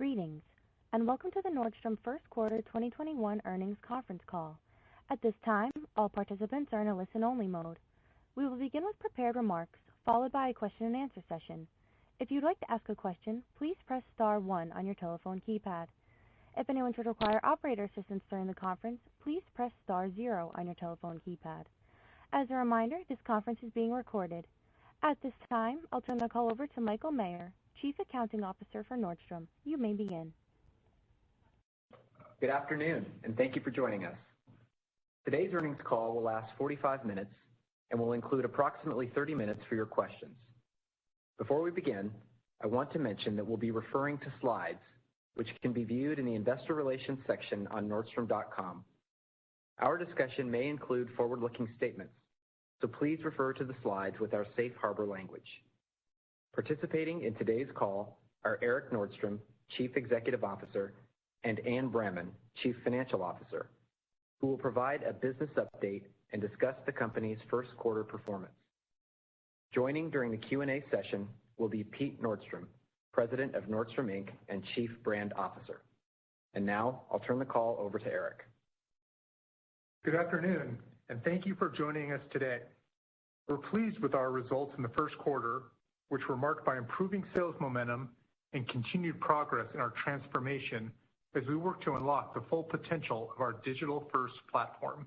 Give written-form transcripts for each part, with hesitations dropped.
Greetings, and welcome to the Nordstrom First Quarter 2021 Earnings Conference Call. At this time, all participants are in a listen-only mode. We will begin with prepared remarks, followed by a question-and-answer session. If you'd like to ask a question, please press star one on your telephone keypad. If anyone should require operator assistance during the conference, please press star zero on your telephone keypad. As a reminder, this conference is being recorded. At this time, I'll turn the call over to Michael Mayer, Chief Accounting Officer for Nordstrom. You may begin. Good afternoon, and thank you for joining us. Today's earnings call will last 45 minutes and will include approximately 30 minutes for your questions. Before we begin, I want to mention that we'll be referring to slides, which can be viewed in the Investor Relations section on Nordstrom.com. Our discussion may include forward-looking statements, so please refer to the slides with our safe harbor language. Participating in today's call are Erik Nordstrom, Chief Executive Officer, and Anne Bramman, Chief Financial Officer, who will provide a business update and discuss the company's first quarter performance. Joining during the Q&A session will be Pete Nordstrom, President of Nordstrom Inc. and Chief Brand Officer. And now I'll turn the call over to Erik. Good afternoon, and thank you for joining us today. We're pleased with our results in the first quarter, which were marked by improving sales momentum and continued progress in our transformation as we work to unlock the full potential of our digital-first platform.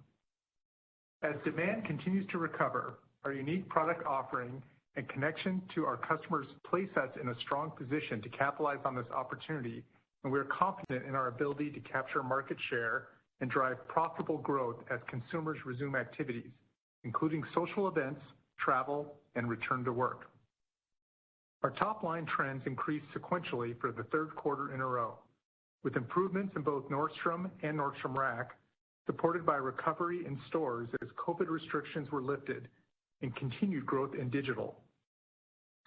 As demand continues to recover, our unique product offering and connection to our customers place us in a strong position to capitalize on this opportunity, and we are confident in our ability to capture market share and drive profitable growth as consumers resume activities, including social events, travel, and return to work. Our top-line trends increased sequentially for the third quarter in a row, with improvements in both Nordstrom and Nordstrom Rack, supported by recovery in stores as COVID restrictions were lifted and continued growth in digital.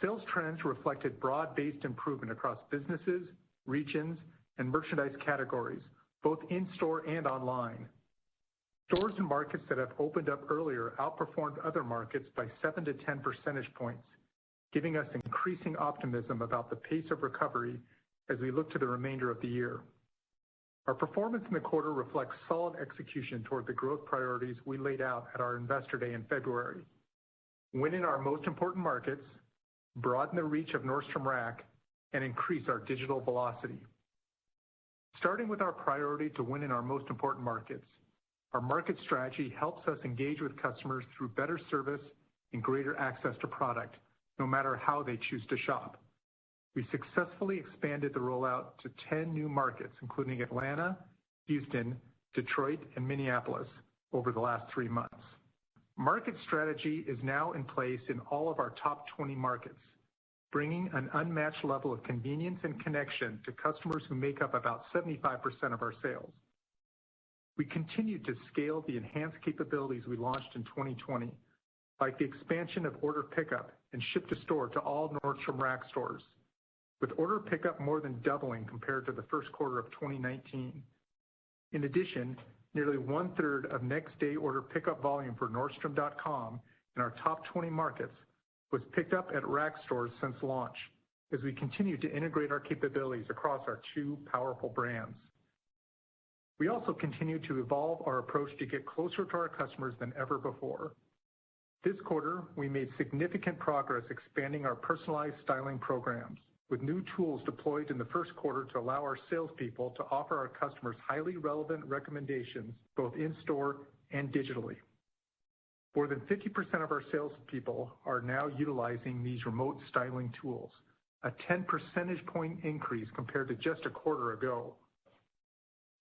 Sales trends reflected broad-based improvement across businesses, regions, and merchandise categories, both in-store and online. Stores and markets that have opened up earlier outperformed other markets by 7 to 10 percentage points, giving us increasing optimism about the pace of recovery as we look to the remainder of the year. Our performance in the quarter reflects solid execution toward the growth priorities we laid out at our Investor Day in February. Win in our most important markets, broaden the reach of Nordstrom Rack, and increase our digital velocity. Starting with our priority to win in our most important markets, our market strategy helps us engage with customers through better service and greater access to product, no matter how they choose to shop. We successfully expanded the rollout to 10 new markets, including Atlanta, Houston, Detroit, and Minneapolis over the last 3 months. Market strategy is now in place in all of our top 20 markets, bringing an unmatched level of convenience and connection to customers who make up about 75% of our sales. We continue to scale the enhanced capabilities we launched in 2020, like the expansion of order pickup and ship to store to all Nordstrom Rack stores, with order pickup more than doubling compared to the first quarter of 2019. In addition, nearly 1/3 of next-day order pickup volume for Nordstrom.com in our top 20 markets was picked up at Rack stores since launch, as we continue to integrate our capabilities across our two powerful brands. We also continue to evolve our approach to get closer to our customers than ever before. This quarter, we made significant progress expanding our personalized styling programs, with new tools deployed in the first quarter to allow our salespeople to offer our customers highly relevant recommendations both in-store and digitally. More than 50% of our salespeople are now utilizing these remote styling tools, a 10 percentage point increase compared to just a quarter ago.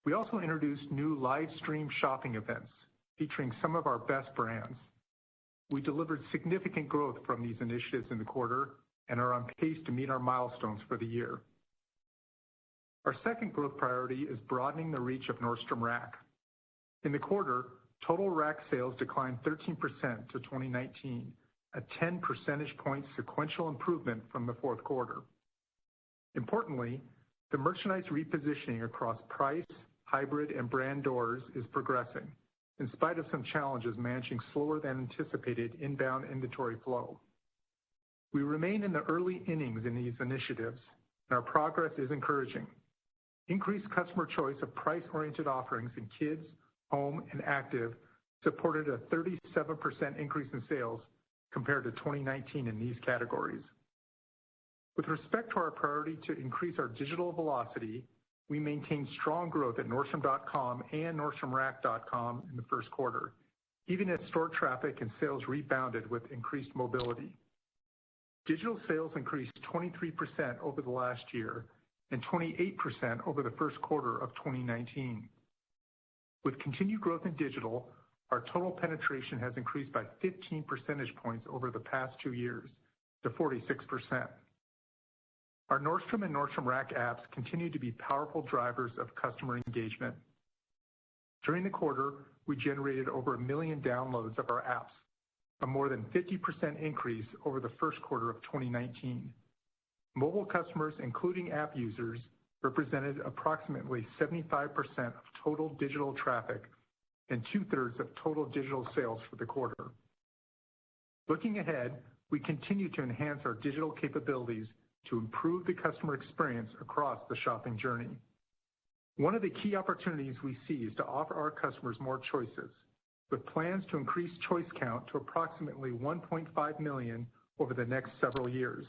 We also introduced new live stream shopping events featuring some of our best brands. We delivered significant growth from these initiatives in the quarter and are on pace to meet our milestones for the year. Our second growth priority is broadening the reach of Nordstrom Rack. In the quarter, total Rack sales declined 13% to 2019, a 10 percentage point sequential improvement from the fourth quarter. Importantly, the merchandise repositioning across price, hybrid, and brand doors is progressing, in spite of some challenges managing slower than anticipated inbound inventory flow. We remain in the early innings in these initiatives, and our progress is encouraging. Increased customer choice of price-oriented offerings in kids, home, and active supported a 37% increase in sales compared to 2019 in these categories. With respect to our priority to increase our digital velocity, we maintained strong growth at Nordstrom.com and NordstromRack.com in the first quarter, even as store traffic and sales rebounded with increased mobility. Digital sales increased 23% over the last year and 28% over the first quarter of 2019. With continued growth in digital, our total penetration has increased by 15 percentage points over the past 2 years to 46%. Our Nordstrom and Nordstrom Rack apps continue to be powerful drivers of customer engagement. During the quarter, we generated over 1 million downloads of our apps, a more than 50% increase over the first quarter of 2019. Mobile customers, including app users, represented approximately 75% of total digital traffic and 2/3 of total digital sales for the quarter. Looking ahead, we continue to enhance our digital capabilities to improve the customer experience across the shopping journey. One of the key opportunities we see is to offer our customers more choices, with plans to increase choice count to approximately 1.5 million over the next several years.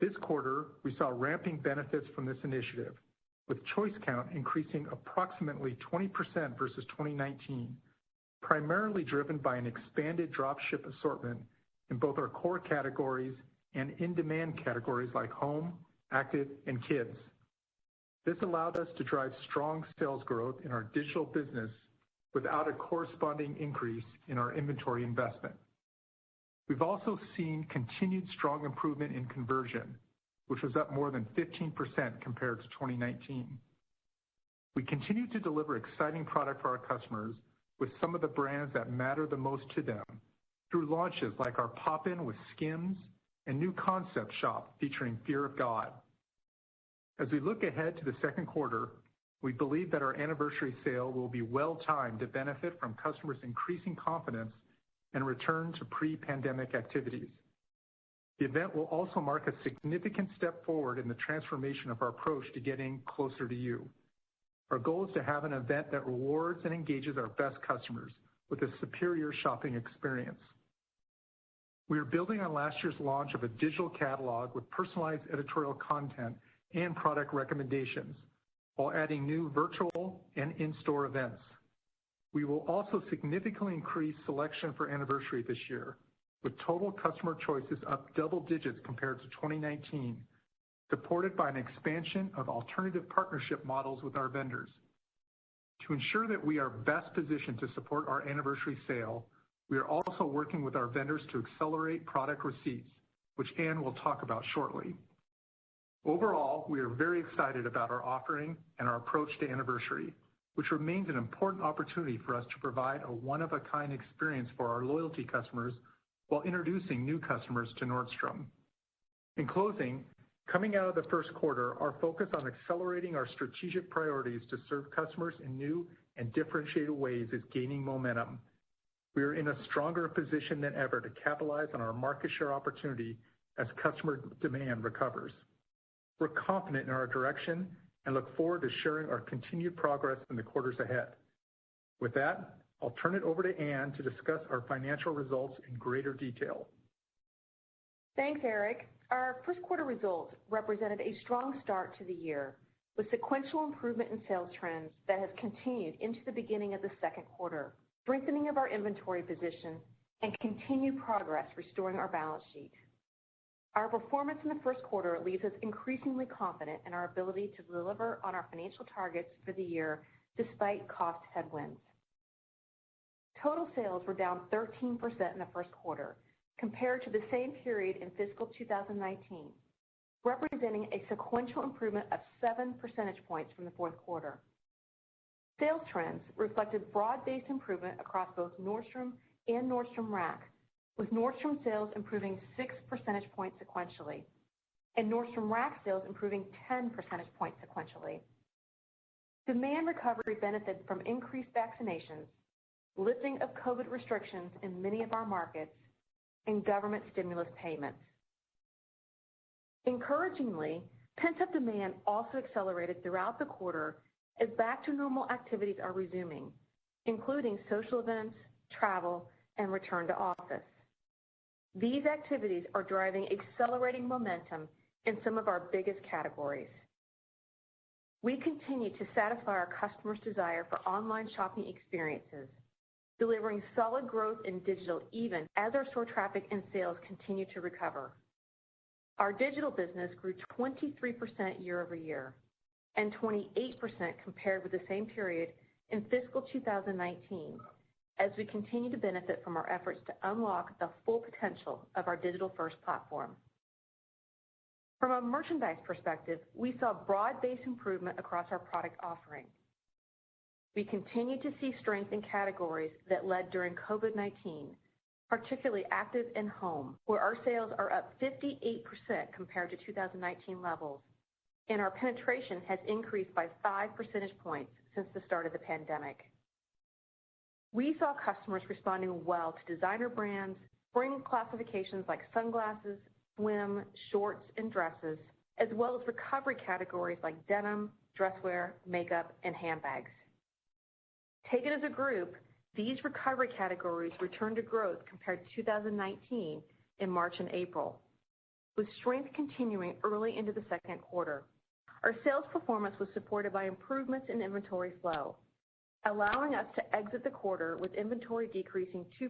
This quarter, we saw ramping benefits from this initiative, with choice count increasing approximately 20% versus 2019, primarily driven by an expanded drop ship assortment in both our core categories and in-demand categories like home, active, and kids. This allowed us to drive strong sales growth in our digital business without a corresponding increase in our inventory investment. We've also seen continued strong improvement in conversion, which was up more than 15% compared to 2019. We continue to deliver exciting product for our customers with some of the brands that matter the most to them through launches like our Pop-In with Skims and new concept shop featuring Fear of God. As we look ahead to the second quarter, we believe that our anniversary sale will be well-timed to benefit from customers' increasing confidence and return to pre-pandemic activities. The event will also mark a significant step forward in the transformation of our approach to getting closer to you. Our goal is to have an event that rewards and engages our best customers with a superior shopping experience. We are building on last year's launch of a digital catalog with personalized editorial content and product recommendations, while adding new virtual and in-store events. We will also significantly increase selection for anniversary this year, with total customer choices up double digits compared to 2019, supported by an expansion of alternative partnership models with our vendors. To ensure that we are best positioned to support our anniversary sale, we are also working with our vendors to accelerate product receipts, which Ann will talk about shortly. Overall, we are very excited about our offering and our approach to anniversary, which remains an important opportunity for us to provide a one-of-a-kind experience for our loyalty customers while introducing new customers to Nordstrom. In closing, coming out of the first quarter, our focus on accelerating our strategic priorities to serve customers in new and differentiated ways is gaining momentum. We are in a stronger position than ever to capitalize on our market share opportunity as customer demand recovers. We're confident in our direction and look forward to sharing our continued progress in the quarters ahead. With that, I'll turn it over to Ann to discuss our financial results in greater detail. Thanks, Eric. Our first quarter results represented a strong start to the year, with sequential improvement in sales trends that has continued into the beginning of the second quarter, strengthening of our inventory position, and continued progress restoring our balance sheet. Our performance in the first quarter leaves us increasingly confident in our ability to deliver on our financial targets for the year despite cost headwinds. Total sales were down 13% in the first quarter compared to the same period in fiscal 2019, representing a sequential improvement of 7 percentage points from the fourth quarter. Sales trends reflected broad-based improvement across both Nordstrom and Nordstrom Rack, with Nordstrom sales improving 6 percentage points sequentially, and Nordstrom Rack sales improving 10 percentage points sequentially. Demand recovery benefited from increased vaccinations, lifting of COVID restrictions in many of our markets, and government stimulus payments. Encouragingly, Pent-up demand also accelerated throughout the quarter as back-to-normal activities are resuming, including social events, travel, and return to office. These activities are driving accelerating momentum in some of our biggest categories. We continue to satisfy our customers' desire for online shopping experiences, delivering solid growth in digital even as our store traffic and sales continue to recover. Our digital business grew 23% year over year and 28% compared with the same period in fiscal 2019, as we continue to benefit from our efforts to unlock the full potential of our digital-first platform. From a merchandise perspective, we saw broad-based improvement across our product offering. We continue to see strength in categories that led during COVID-19, particularly active and home, where our sales are up 58% compared to 2019 levels, and our penetration has increased by 5 percentage points since the start of the pandemic. We saw customers responding well to designer brands, spring classifications like sunglasses, swim, shorts, and dresses, as well as recovery categories like denim, dresswear, makeup, and handbags. Taken as a group, these recovery categories returned to growth compared to 2019 in March and April, with strength continuing early into the second quarter. Our sales performance was supported by improvements in inventory flow, allowing us to exit the quarter with inventory decreasing 2%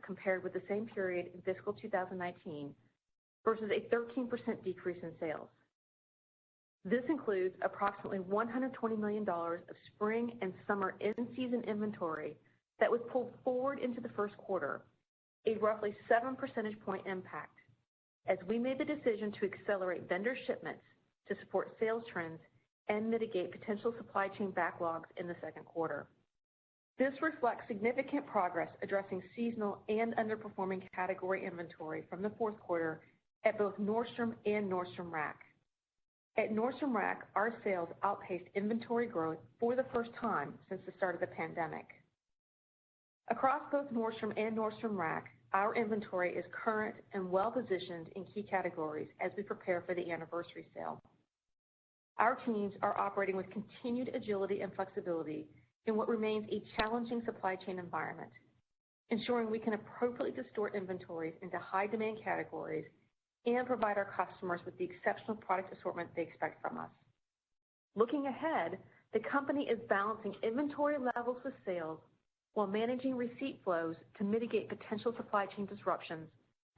compared with the same period in fiscal 2019 versus a 13% decrease in sales. This includes approximately $120 million of spring and summer in-season inventory that was pulled forward into the first quarter, a roughly 7 percentage point impact, as we made the decision to accelerate vendor shipments to support sales trends and mitigate potential supply chain backlogs in the second quarter. This reflects significant progress addressing seasonal and underperforming category inventory from the fourth quarter at both Nordstrom and Nordstrom Rack. At Nordstrom Rack, our sales outpaced inventory growth for the first time since the start of the pandemic. Across both Nordstrom and Nordstrom Rack, our inventory is current and well-positioned in key categories as we prepare for the anniversary sale. Our teams are operating with continued agility and flexibility in what remains a challenging supply chain environment, ensuring we can appropriately distort inventories into high-demand categories and provide our customers with the exceptional product assortment they expect from us. Looking ahead, the company is balancing inventory levels with sales while managing receipt flows to mitigate potential supply chain disruptions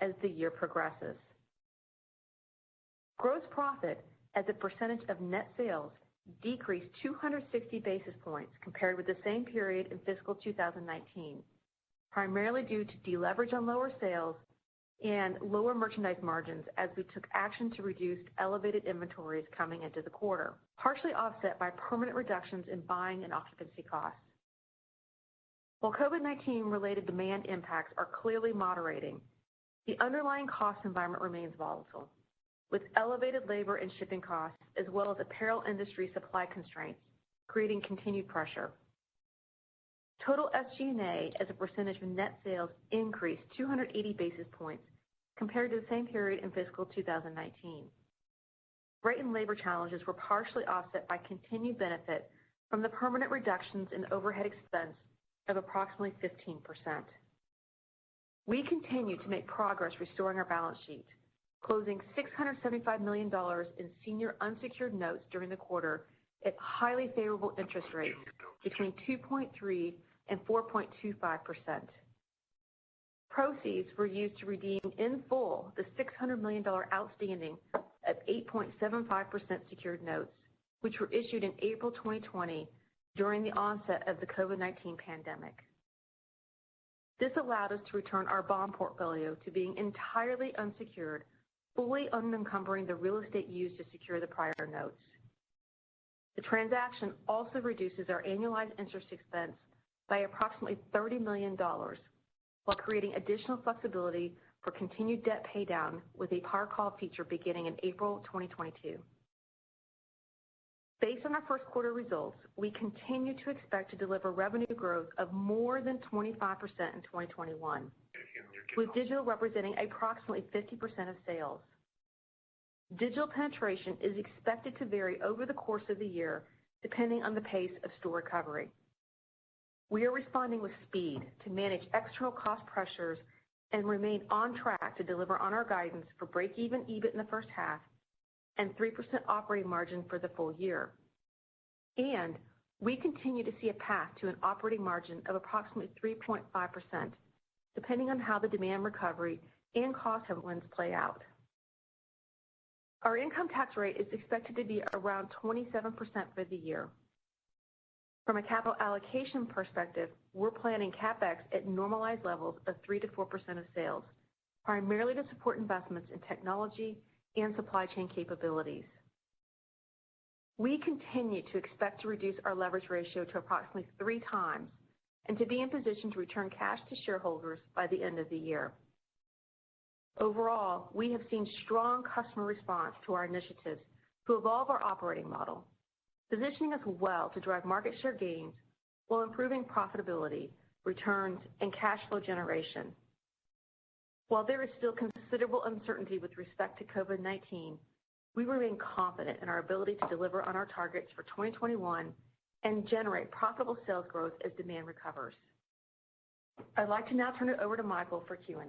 as the year progresses. Gross profit as a percentage of net sales decreased 260 basis points compared with the same period in fiscal 2019, primarily due to deleverage on lower sales and lower merchandise margins as we took action to reduce elevated inventories coming into the quarter, partially offset by permanent reductions in buying and occupancy costs. While COVID-19 related demand impacts are clearly moderating, the underlying cost environment remains volatile, with elevated labor and shipping costs as well as apparel industry supply constraints creating continued pressure. Total SG&A as a percentage of net sales increased 280 basis points compared to the same period in fiscal 2019. Rate and labor challenges were partially offset by continued benefit from the permanent reductions in overhead expense of approximately 15%. We continue to make progress restoring our balance sheet, closing $675 million in senior unsecured notes during the quarter at highly favorable interest rates between 2.3 and 4.25%. Proceeds were used to redeem in full the $600 million outstanding of 8.75% secured notes, which were issued in April 2020 during the onset of the COVID-19 pandemic. This allowed us to return our bond portfolio to being entirely unsecured, fully unencumbering the real estate used to secure the prior notes. The transaction also reduces our annualized interest expense by approximately $30 million, while creating additional flexibility for continued debt paydown with a par call feature beginning in April 2022. Based on our first quarter results, we continue to expect to deliver revenue growth of more than 25% in 2021, with digital representing approximately 50% of sales. digital penetration is expected to vary over the course of the year depending on the pace of store recovery. We are responding with speed to manage external cost pressures and remain on track to deliver on our guidance for break-even EBIT in the first half and 3% operating margin for the full year. And we continue to see a path to an operating margin of approximately 3.5%, depending on how the demand recovery and cost headwinds play out. Our income tax rate is expected to be around 27% for the year. From a capital allocation perspective, we're planning CapEx at normalized levels of 3 to 4% of sales, primarily to support investments in technology and supply chain capabilities. We continue to expect to reduce our leverage ratio to approximately 3 times and to be in position to return cash to shareholders by the end of the year. Overall, we have seen strong customer response to our initiatives to evolve our operating model, positioning us well to drive market share gains while improving profitability, returns, and cash flow generation. While there is still considerable uncertainty with respect to COVID-19, we remain confident in our ability to deliver on our targets for 2021 and generate profitable sales growth as demand recovers. I'd like to now turn it over to Michael for Q&A.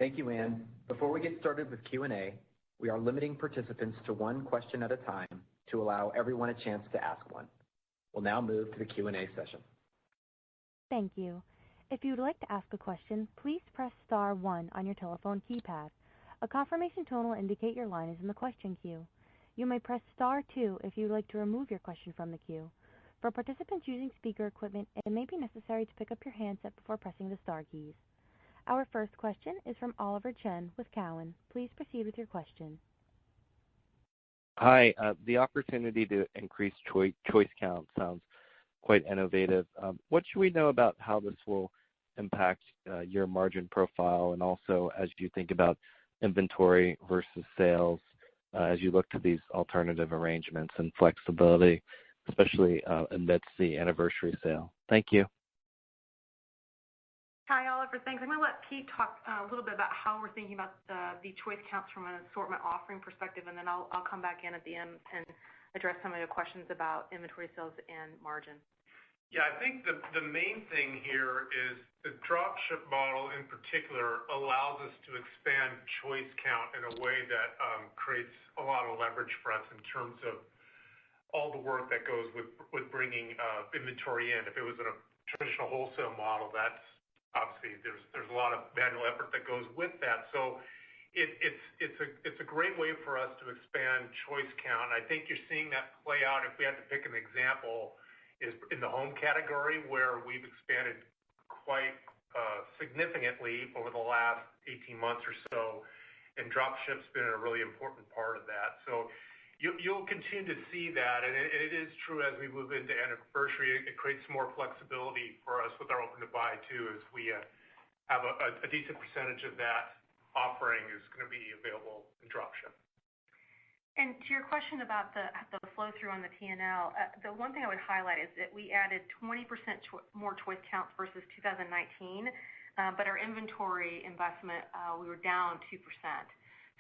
Thank you, Ann. Before we get started with Q&A, we are limiting participants to one question at a time to allow everyone a chance to ask one. We'll now move to the Q&A session. Thank you. If you would like to ask a question, please press star 1 on your telephone keypad. A confirmation tone will indicate your line is in the question queue. You may press star 2 if you would like to remove your question from the queue. For participants using speaker equipment, it may be necessary to pick up your handset before pressing the star keys. Our first question is from Oliver Chen with Cowen. Please proceed with your question. Hi. The opportunity to increase choice count sounds quite innovative. What should we know about how this will impact your margin profile, and also as you think about inventory versus sales as you look to these alternative arrangements and flexibility, especially amidst the anniversary sale? Thank you. Hi, Oliver. Thanks. I'm going to let Pete talk a little bit about how we're thinking about the choice counts from an assortment offering perspective, and then I'll come back in at the end and address some of your questions about inventory sales and margin. Yeah, I think the main thing here is the drop ship model in particular allows us to expand choice count in a way that creates a lot of leverage for us in terms of all the work that goes with bringing inventory in. If it was in a traditional wholesale model, that's obviously there's a lot of manual effort that goes with that. So it's a great way for us to expand choice count. I think you're seeing that play out. If we had to pick an example, is in the home category where we've expanded quite significantly over the last 18 months or so, and drop ship's been a really important part of that. So you'll continue to see that, and it is true as we move into anniversary, it creates more flexibility for us with our open to buy too, as we have a decent percentage of that offering is going to be available in drop ship. And to your question about the flow through on the P&L, the one thing I would highlight is that we added 20% more choice counts versus 2019, but our inventory investment, we were down 2%.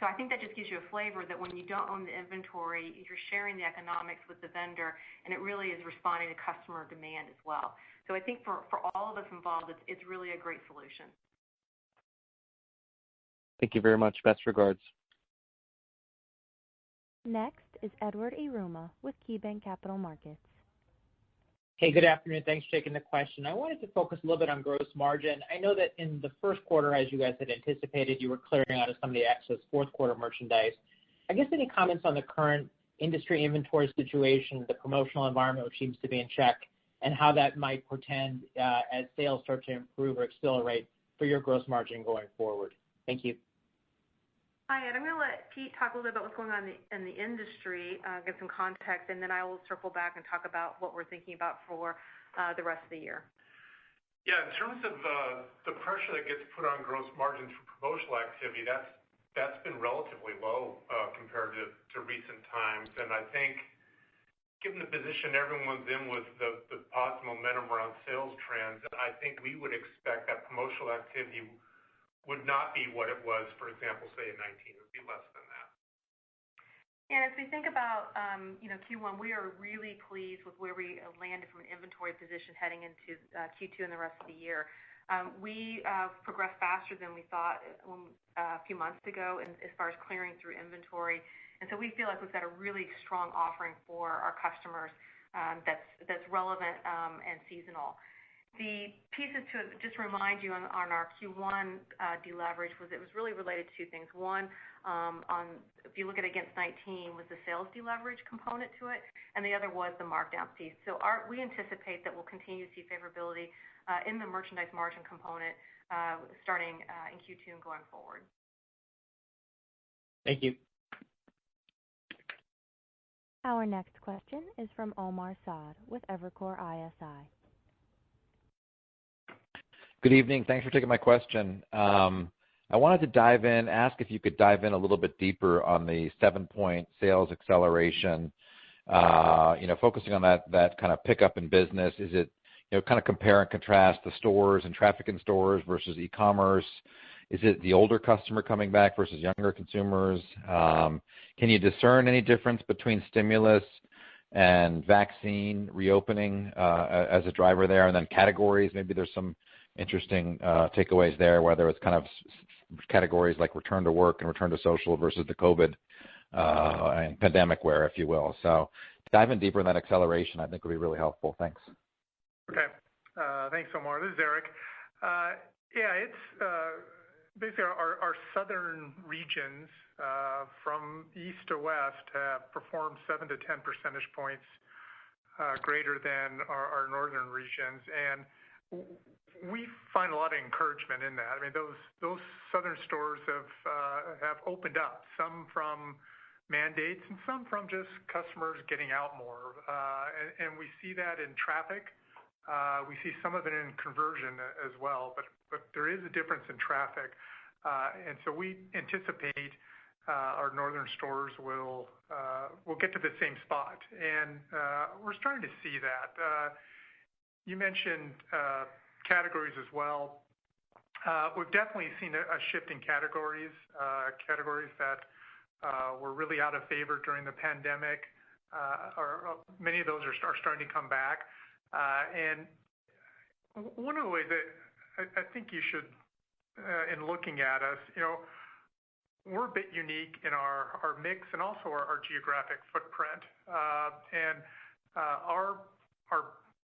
So I think that just gives you a flavor that when you don't own the inventory, you're sharing the economics with the vendor, and it really is responding to customer demand as well. So I think for all of us involved, it's really a great solution. Thank you very much. Best regards. Next is Edward Yruma with KeyBanc Capital Markets. Hey, good afternoon. Thanks for taking the question. I wanted to focus a little bit on gross margin. I know that in the first quarter, as you guys had anticipated, you were clearing out of some of the excess fourth quarter merchandise. I guess any comments on the current industry inventory situation, the promotional environment, which seems to be in check, and how that might portend as sales start to improve or accelerate for your gross margin going forward? Thank you. Hi, Ed. I'm going to let Pete talk a little bit about what's going on in the industry, get some context, and then I will circle back and talk about what we're thinking about for the rest of the year. Yeah, in terms of the pressure that gets put on gross margins for promotional activity, that's been relatively low compared to recent times. And I think given the position everyone's in with the positive momentum around sales trends, I think we would expect that promotional activity would not be what it was, for example, say in 19. It would be less than that. And as we think about Q1, we are really pleased with where we landed from an inventory position heading into Q2 and the rest of the year. We progressed faster than we thought a few months ago as far as clearing through inventory. And so we feel like we've got a really strong offering for our customers that's relevant and seasonal. The pieces to just remind you on our Q1 deleverage was really related to two things. One, if you look at against 19, was the sales deleverage component to it, and the other was the markdown piece. So we anticipate that we'll continue to see favorability in the merchandise margin component starting in Q2 and going forward. Thank you. Our next question is from Omar Saad with Evercore ISI. Good evening. Thanks for taking my question. I wanted to ask if you could dive in a little bit deeper on the 7-point sales acceleration, focusing on that kind of pickup in business. Is it, kind of compare and contrast the stores and traffic in stores versus e-commerce? Is it the older customer coming back versus younger consumers? Can you discern any difference between stimulus and vaccine reopening as a driver there? And then categories, maybe there's some interesting takeaways there, whether it's kind of categories like return to work and return to social versus the COVID and pandemic wear, if you will. So diving deeper in that acceleration, I think would be really helpful. Thanks. Okay. Thanks, Omar. This is Eric. It's basically our southern regions from east to west have performed 7 to 10 percentage points greater than our northern regions. And we find a lot of encouragement in that. I mean, those southern stores have opened up, some from mandates and some from just customers getting out more. And we see that in traffic. We see some of it in conversion as well, but there is a difference in traffic. And so we anticipate our northern stores will get to the same spot. And we're starting to see that. You mentioned categories as well. We've definitely seen a shift in categories that were really out of favor during the pandemic. Many of those are starting to come back. And one of the ways that I think you should, in looking at us, we're a bit unique in our mix and also our geographic footprint. And our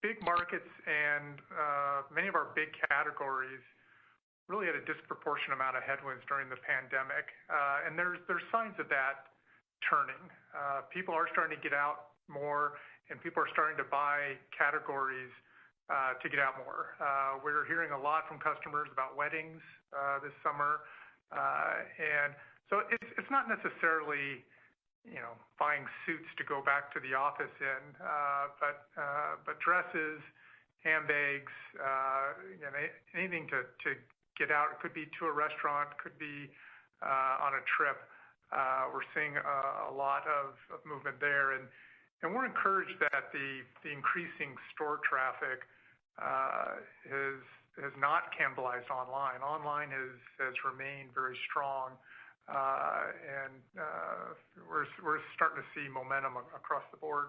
big markets and many of our big categories really had a disproportionate amount of headwinds during the pandemic. And there's signs of that turning. People are starting to get out more, and people are starting to buy categories to get out more. We're hearing a lot from customers about weddings this summer. And so it's not necessarily buying suits to go back to the office in, but dresses, handbags, anything to get out. It could be to a restaurant, could be on a trip. We're seeing a lot of movement there, and we're encouraged that the increasing store traffic has not cannibalized online. Online has remained very strong. And we're starting to see momentum across the board.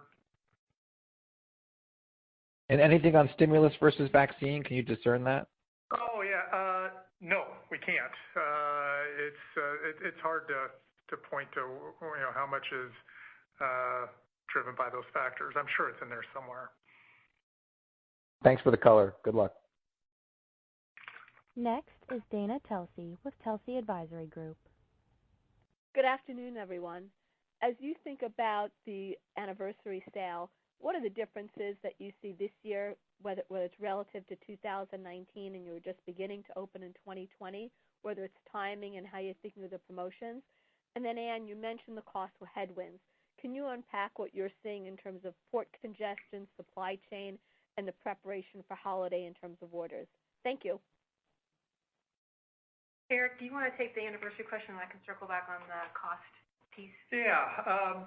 And anything on stimulus versus vaccine? Can you discern that? Oh yeah, no, we can't. It's hard to point to how much is driven by those factors. I'm sure it's in there somewhere. Thanks for the color. Good luck. Next is Dana Telsey with Telsey Advisory Group. Good afternoon, everyone. As you think about the anniversary sale, what are the differences that you see this year, whether it's relative to 2019 and you were just beginning to open in 2020, whether it's timing and how you're thinking of the promotions? And then, Ann, you mentioned the cost of headwinds. Can you unpack what you're seeing in terms of port congestion, supply chain, and the preparation for holiday in terms of orders? Thank you. Eric, do you want to take the anniversary question, and I can circle back on the cost piece? Yeah.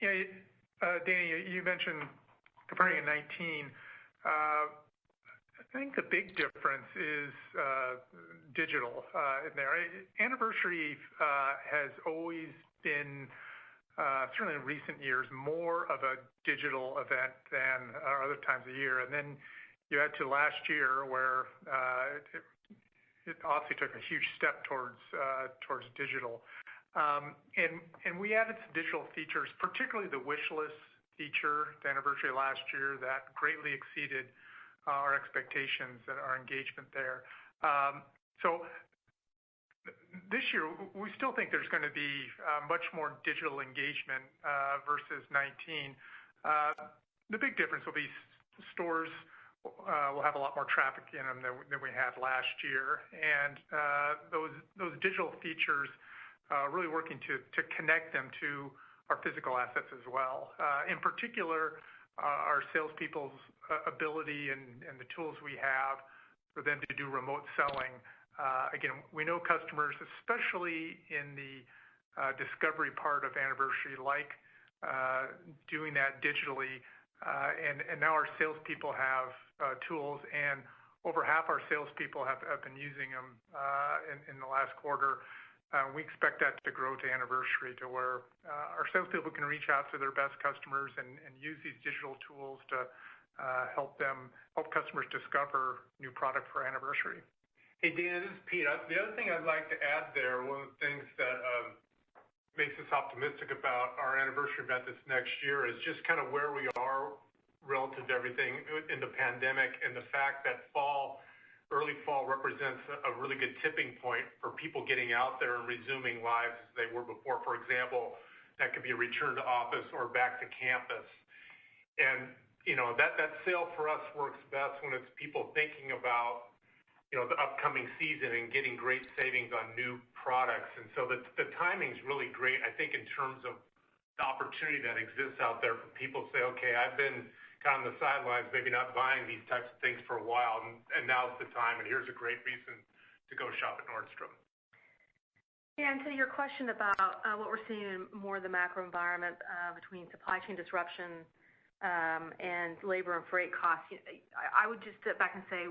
Dana, you mentioned comparing to 19. I think the big difference is digital in there. Anniversary has always been certainly in recent years, more of a digital event than other times of year. And then you add to last year where it obviously took a huge step towards digital. And we added some digital features, particularly the wish list feature, the anniversary last year, that greatly exceeded our expectations and our engagement there. So this year, we still think there's going to be much more digital engagement versus 19. The big difference will be stores will have a lot more traffic in them than we had last year, and those digital features really working to connect them to our physical assets as well. In particular, our salespeople's ability and the tools we have for them to do remote selling. Again, we know customers, especially in the discovery part of anniversary, like doing that digitally. And now our salespeople have tools, and over half our salespeople have been using them in the last quarter. We expect that to grow to anniversary, to where our salespeople can reach out to their best customers and use these digital tools to help customers discover new product for anniversary. Hey, Dana, this is Pete. The other thing I'd like to add there, one of the things that makes us optimistic about our anniversary event this next year is just kind of where we are relative to everything in the pandemic, and the fact that early fall represents a really good tipping point for people getting out there and resuming lives as they were before. For example, that could be a return to office or back to campus. And, that sale for us works best when it's people thinking about the upcoming season and getting great savings on new products. And so the timing's really great, I think, in terms of the opportunity that exists out there for people to say, okay, I've been kind of on the sidelines, maybe not buying these types of things for a while, and now's the time, and here's a great reason to go shop at Nordstrom. Yeah, and to your question about what we're seeing in more of the macro environment between supply chain disruption and labor and freight costs, I would just step back and say,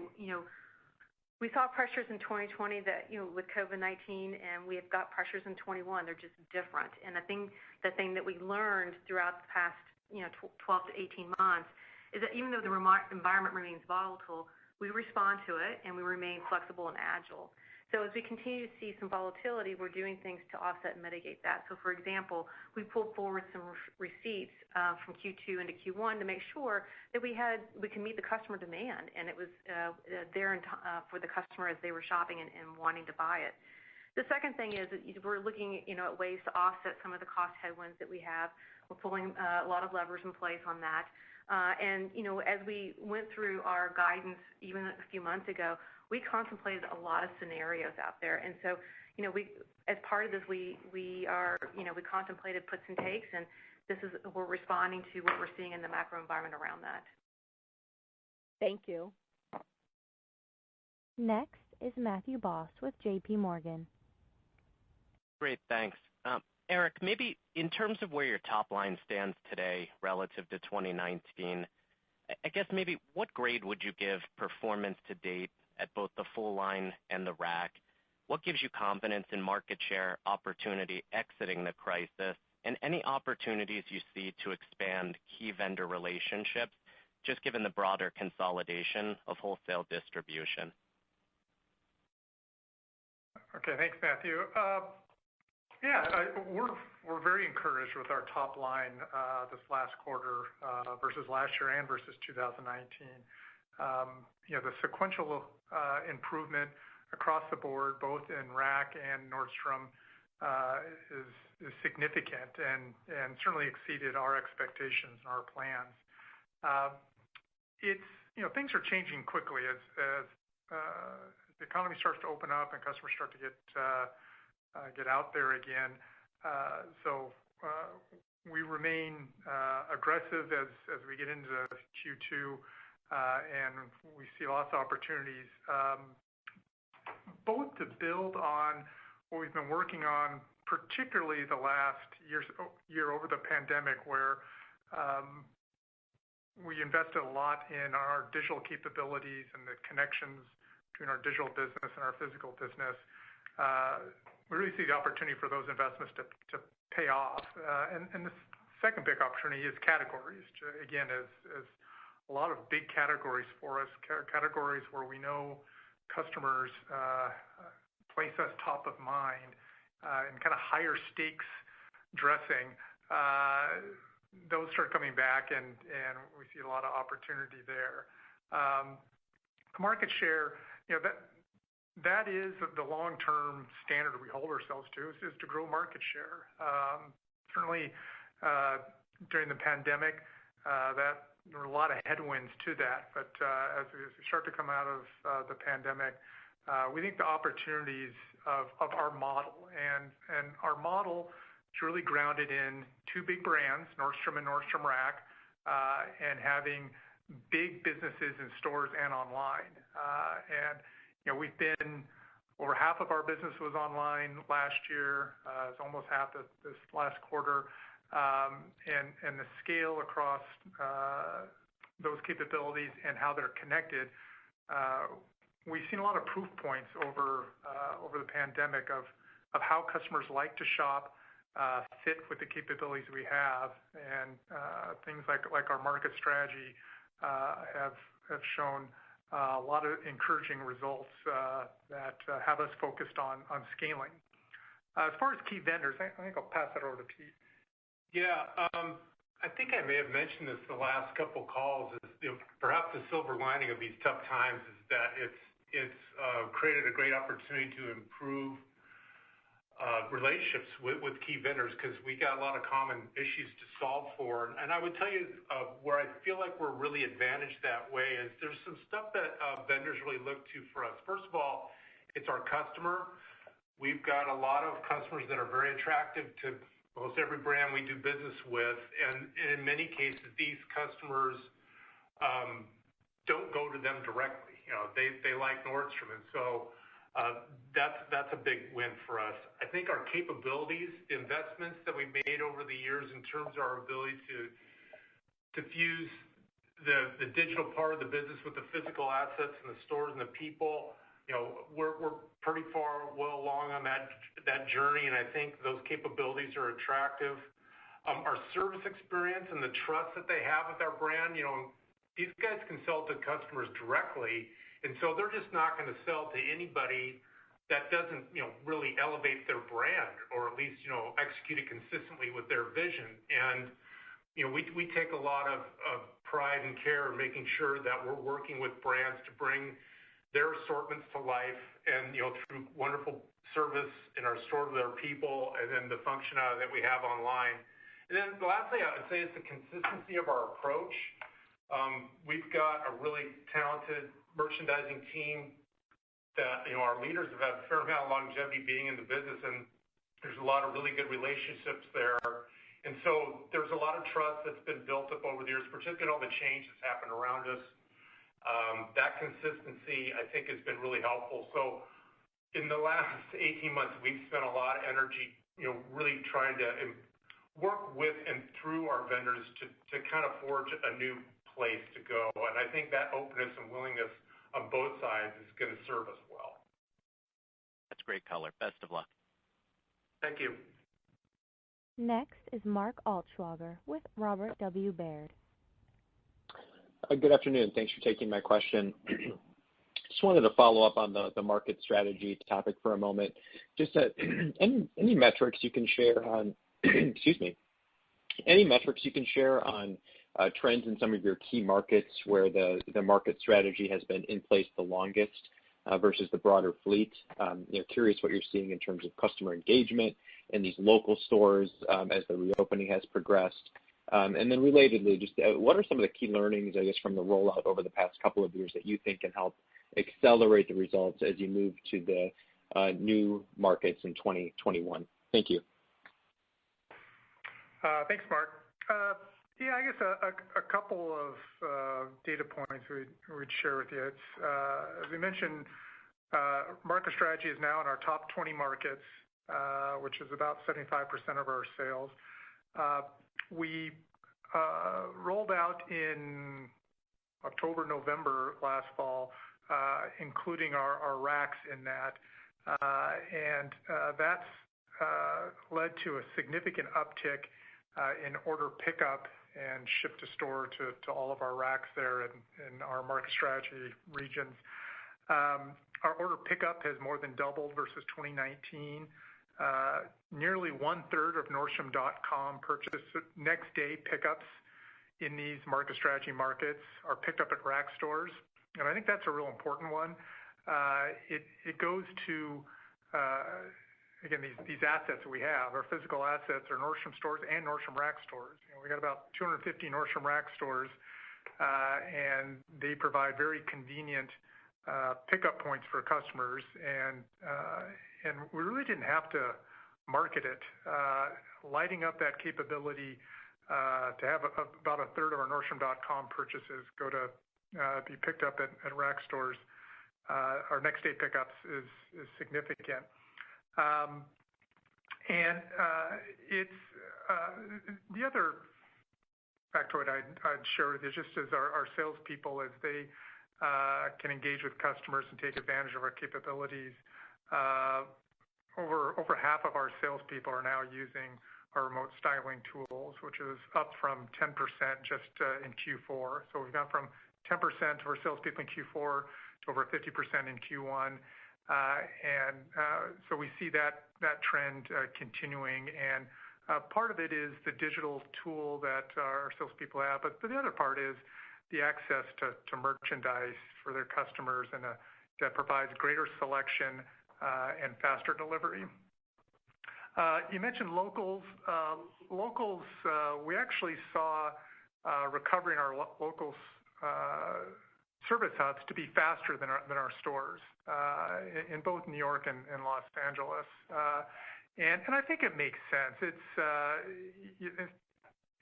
we saw pressures in 2020 that, with COVID-19, and we have got pressures in 21. They're just different. And I think the thing that we learned throughout the past, 12 to 18 months is that even though the environment remains volatile, we respond to it and we remain flexible and agile. So as we continue to see some volatility, we're doing things to offset and mitigate that. So for example, we pulled forward some receipts from Q2 into Q1 to make sure that we can meet the customer demand, and it was there for the customer as they were shopping and wanting to buy it. The second thing is that we're looking at ways to offset some of the cost headwinds that we have. We're pulling a lot of levers in place on that. And as we went through our guidance even a few months ago, we contemplated a lot of scenarios out there. And so, we, as part of this, we contemplated puts and takes, and we're responding to what we're seeing in the macro environment around that. Thank you. Next is Matthew Boss with J.P. Morgan. Great, thanks. Eric, maybe in terms of where your top line stands today relative to 2019, I guess maybe what grade would you give performance to date at both the full line and the rack? What gives you confidence in market share opportunity exiting the crisis, and any opportunities you see to expand key vendor relationships, just given the broader consolidation of wholesale distribution? Okay, thanks, Matthew. We're very encouraged with our top line this last quarter versus last year and versus 2019. The sequential improvement across the board, both in Rack and Nordstrom, is significant and certainly exceeded our expectations and our plans. Things are changing quickly as the economy starts to open up and customers start to get out there again. So we remain aggressive as we get into Q2, and we see lots of opportunities, both to build on what we've been working on, particularly the last year over the pandemic, where we invested a lot in our digital capabilities and the connections between our digital business and our physical business. we really see the opportunity for those investments to pay off. And the second big opportunity is categories. Again, as a lot of big categories for us, categories where we know customers place us top of mind, and kind of higher stakes dressing, those start coming back, and we see a lot of opportunity there. Market share, that is the long-term standard we hold ourselves to, is to grow market share. Certainly, during the pandemic, there were a lot of headwinds to that. But as we start to come out of the pandemic, we think the opportunities of our model, and our model is really grounded in two big brands, Nordstrom and Nordstrom Rack, and having big businesses in stores and online. We've been over half of our business was online last year. It's almost half this last quarter. And the scale across those capabilities and how they're connected, we've seen a lot of proof points over the pandemic of how customers like to shop, fit with the capabilities we have, and things like our market strategy have shown a lot of encouraging results that have us focused on scaling. As far as key vendors, I think I'll pass that over to Pete. Yeah, I think I may have mentioned this the last couple calls. Is perhaps the silver lining of these tough times is that it's created a great opportunity to improve relationships with key vendors, because we got a lot of common issues to solve for. And I would tell you where I feel like we're really advantaged that way is there's some stuff that vendors really look to for us. First of all, it's our customer. We've got a lot of customers that are very attractive to almost every brand we do business with, and in many cases, these customers don't go to them directly. They like Nordstrom, and so that's a big win for us. I think our capabilities, the investments that we've made over the years in terms of our ability to fuse the digital part of the business with the physical assets and the stores and the people, we're pretty well along on that journey, and I think those capabilities are attractive. Our service experience and the trust that they have with our brand, these guys can sell to customers directly, and so they're just not going to sell to anybody that doesn't, really elevate their brand, or at least, execute it consistently with their vision. And we take a lot of pride and care in making sure that we're working with brands to bring their assortments to life, and through wonderful service in our store to their people, and then the functionality that we have online. And then lastly, I would say it's the consistency of our approach. We've got a really talented merchandising team that our leaders have had a fair amount of longevity being in the business, and there's a lot of really good relationships there. And so there's a lot of trust that's been built up over the years, particularly all the change that's happened around us. That consistency, I think, has been really helpful. So in the last 18 months, we've spent a lot of energy, really trying to work with and through our vendors to kind of forge a new place to go. And I think that openness and willingness on both sides is going to serve us well. That's great color. Best of luck. Thank you. Next is Mark Altschwager with Robert W. Baird. Good afternoon. Thanks for taking my question. Just wanted to follow up on the market strategy topic for a moment. Just any metrics you can share on, excuse me, any metrics you can share on trends in some of your key markets where the market strategy has been in place the longest versus the broader fleet. Curious what you're seeing in terms of customer engagement in these local stores as the reopening has progressed. And then relatedly, just what are some of the key learnings, I guess, from the rollout over the past couple of years that you think can help accelerate the results as you move to the new markets in 2021? Thank you. Thanks, Mark. Yeah, I guess a couple of data points we'd share with you. As we mentioned, market strategy is now in our top 20 markets, which is about 75% of our sales. We rolled out in October, November last fall, including our racks in that. and that's led to a significant uptick in order pickup and ship to store to all of our racks there in our market strategy regions. Our order pickup has more than doubled versus 2019. Nearly 1/3 of Nordstrom.com purchase next day pickups in these market strategy markets are picked up at rack stores, and I think that's a real important one. It goes to again, these assets that we have, our physical assets are Nordstrom stores and Nordstrom rack stores. We got about 250 Nordstrom rack stores, and they provide very convenient pickup points for customers, and we really didn't have to market it. Lighting up that capability to have about 1/3 of our Nordstrom.com purchases go to be picked up at rack stores. Our next day pickups is significant. And it's the other factoid I'd share with you just as our salespeople, as they can engage with customers and take advantage of our capabilities. Over half of our salespeople are now using our remote styling tools, which is up from 10% just in Q4. So we've gone from 10% of our salespeople in Q4 to over 50% in Q1. So we see that trend continuing, and part of it is the digital tool that our salespeople have, but the other part is the access to merchandise for their customers, and that provides greater selection and faster delivery. You mentioned locals. Locals, we actually saw recovery in our locals service hubs to be faster than our stores in both New York and Los Angeles. And I think it makes sense. It's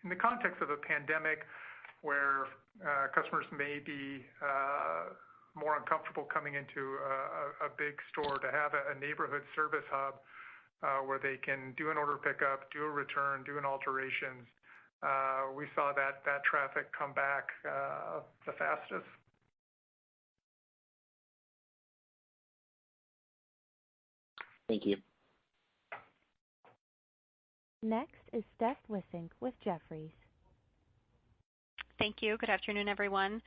in the context of a pandemic where customers may be more uncomfortable coming into a big store, to have a neighborhood service hub where they can do an order pickup, do a return, do an alterations. We saw that traffic come back the fastest. Thank you. Next is Steph Wissink with Jefferies. Thank you. Good afternoon, everyone.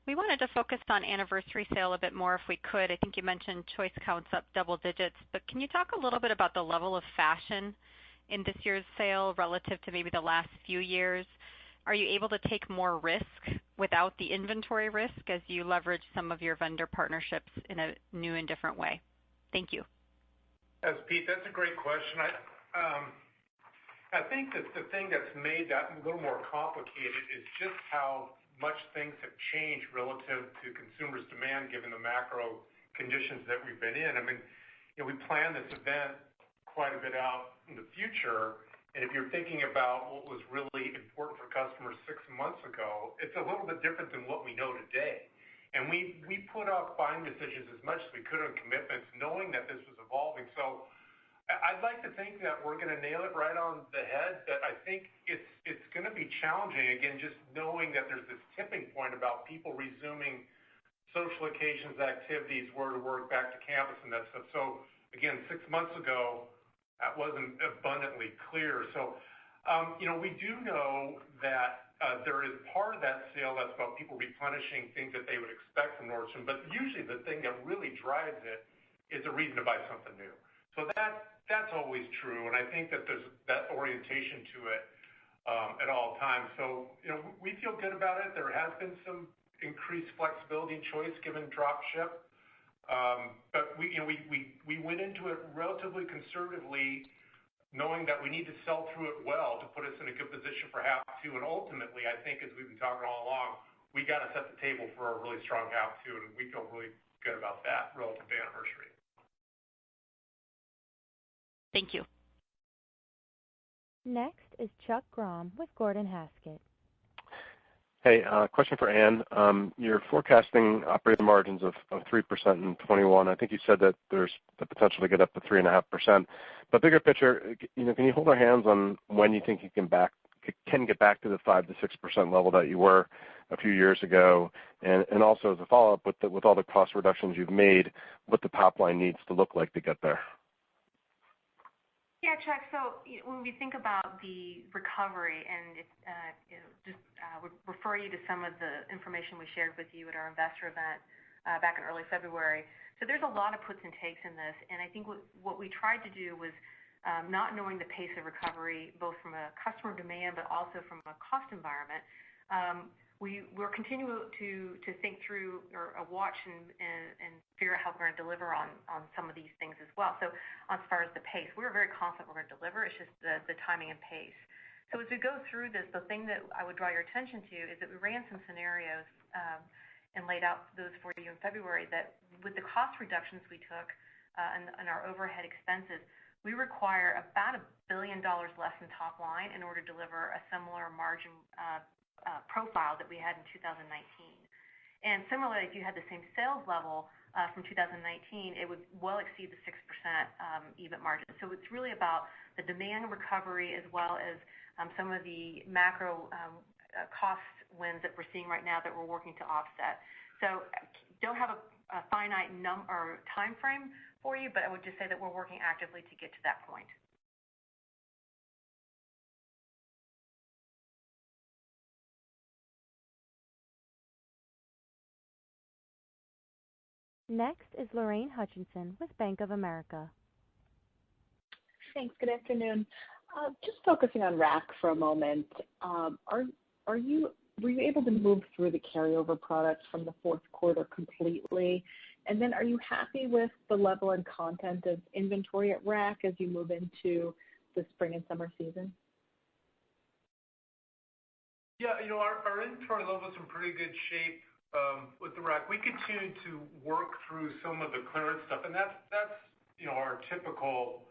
We wanted to focus on anniversary sale a bit more if we could. I think you mentioned choice counts up double digits, but can you talk a little bit about the level of fashion in this year's sale relative to maybe the last few years? Are you able to take more risk without the inventory risk as you leverage some of your vendor partnerships in a new and different way? Thank you. Pete, that's a great question. I think that the thing that's made that a little more complicated is just how much things have changed relative to consumers' demand given the macro conditions that we've been in. I mean, we planned this event quite a bit out in the future, and if you're thinking about what was really important for customers 6 months ago, it's a little bit different than what we know today. And we put off buying decisions as much as we could on commitments, knowing that this was evolving. So I'd like to think that we're going to nail it right on the head, that I think it's going to be challenging, again, just knowing that there's this tipping point about people resuming social occasions, activities, where to work, back to campus and that stuff. So again, 6 months ago, that wasn't abundantly clear. So, we do know that there is part of that sale that's about people replenishing things that they would expect from Nordstrom, but usually the thing that really drives it is a reason to buy something new. So that's always true, and I think that there's that orientation to it at all times. So, we feel good about it. There has been some increased flexibility and choice given drop ship, but we went into it relatively conservatively, knowing that we need to sell through it well to put us in a good position for half two. And ultimately, I think as we've been talking all along, we got to set the table for a really strong half two, and we feel really good about that relative to anniversary. Thank you. Next is Chuck Grom with Gordon Haskett. Hey, question for Ann. You're forecasting operating margins of 3% in 21. I think you said that there's the potential to get up to 3.5%. But bigger picture, can you hold our hands on when you think you can can get back to the 5 to 6% level that you were a few years ago? And also as a follow-up, with all the cost reductions you've made, what the top line needs to look like to get there? Yeah, Chuck. So when we think about the recovery, and would refer you to some of the information we shared with you at our investor event back in early February. So there's a lot of puts and takes in this, and I think what we tried to do was not knowing the pace of recovery, both from a customer demand but also from a cost environment. We're continuing to think through or watch and figure out how we're going to deliver on some of these things as well. So as far as the pace, we're very confident we're going to deliver. It's just the timing and pace. So as we go through this, the thing that I would draw your attention to is that we ran some scenarios and laid out those for you in February that with the cost reductions we took and our overhead expenses, we require about $1 billion less in top line in order to deliver a similar margin profile that we had in 2019. And similarly, if you had the same sales level from 2019, it would well exceed the 6% EBIT margin. So it's really about the demand recovery as well as some of the macro cost wins that we're seeing right now that we're working to offset. So don't have a finite or time frame for you, but I would just say that we're working actively to get to that point. Next is Lorraine Hutchinson with Bank of America. Thanks. Good afternoon. Just focusing on Rack for a moment. Were you able to move through the carryover products from the fourth quarter completely? And then are you happy with the level and content of inventory at Rack as you move into the spring and summer season? Yeah, our inventory level is in pretty good shape with the Rack. We continue to work through some of the clearance stuff, and that's our typical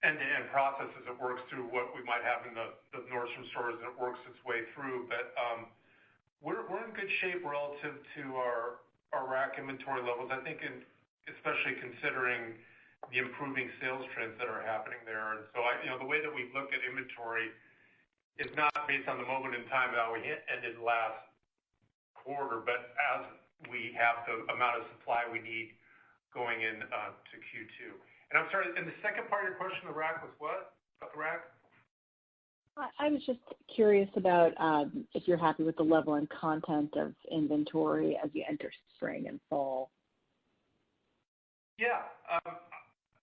end-to-end process as it works through what we might have in the Nordstrom stores and it works its way through. But we're in good shape relative to our Rack inventory levels. I think, especially considering the improving sales trends that are happening there. And so the way that we look at inventory is not based on the moment in time that we ended last quarter, but as we have the amount of supply we need going in to Q2. And I'm sorry, and the second part of your question, the Rack, was what? About the Rack? I was just curious about if you're happy with the level and content of inventory as you enter spring and fall. Yeah.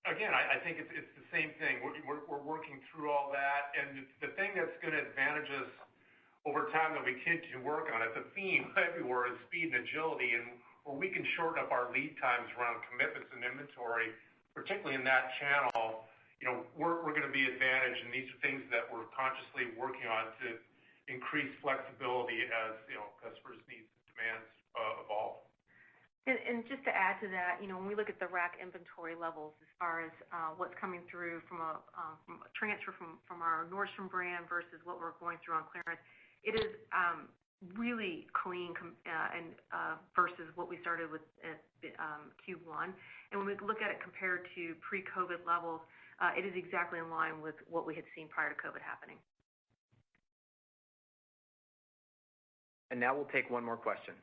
Again, I think it's the same thing. We're working through all that, and the thing that's going to advantage us over time that we continue to work on, it's a theme everywhere, is speed and agility, and where we can shorten up our lead times around commitments and inventory, particularly in that channel, we're going to be advantaged, and these are things that we're consciously working on to increase flexibility as customers' needs and demands evolve. And just to add to that, when we look at the Rack inventory levels as far as what's coming through from a transfer from our Nordstrom brand versus what we're going through on clearance, it is really clean and versus what we started with at Q1. And when we look at it compared to pre-COVID levels, it is exactly in line with what we had seen prior to COVID happening. And now we'll take one more question.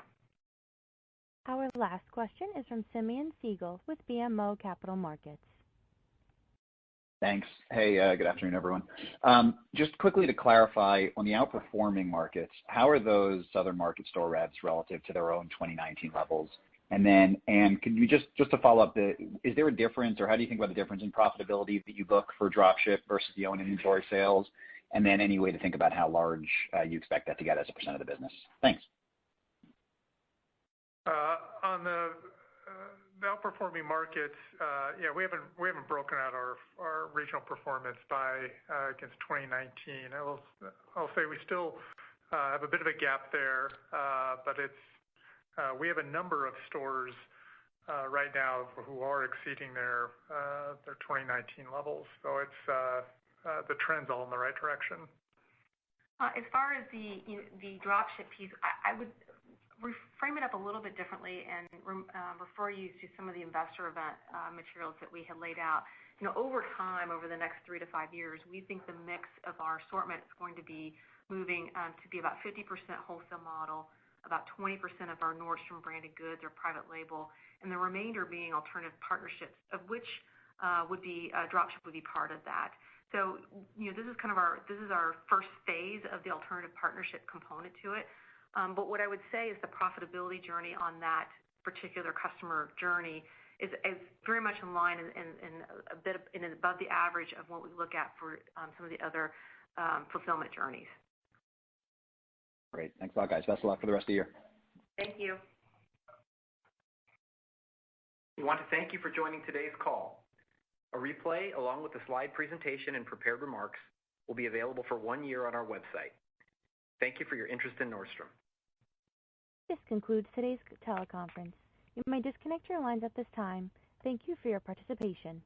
Our last question is from Simeon Siegel with BMO Capital Markets. Thanks. Hey, good afternoon, everyone. Just quickly to clarify, on the outperforming markets, how are those Southern market store revs relative to their own 2019 levels? And then, Anne, can you just to follow up, is there a difference, or how do you think about the difference in profitability that you book for dropship versus the own inventory sales? And then any way to think about how large you expect that to get as a % of the business? Thanks. On the outperforming markets, we haven't broken out our regional performance against 2019. I'll say we still have a bit of a gap there, but we have a number of stores right now who are exceeding their 2019 levels. So it's the trend's all in the right direction. As far as the dropship piece, I would frame it up a little bit differently and refer you to some of the investor event materials that we had laid out. over time, over the next 3 to 5 years, we think the mix of our assortment is going to be moving to be about 50% wholesale model, about 20% of our Nordstrom branded goods or private label, and the remainder being alternative partnerships, of which dropship would be part of that. So, this is our first phase of the alternative partnership component to it. But what I would say is the profitability journey on that particular customer journey is very much in line and a bit above the average of what we look at for some of the other fulfillment journeys. Great. Thanks a lot, guys. Best of luck for the rest of the year. Thank you. We want to thank you for joining today's call. A replay, along with the slide presentation and prepared remarks, will be available for 1 year on our website. Thank you for your interest in Nordstrom. This concludes today's teleconference. You may disconnect your lines at this time. Thank you for your participation.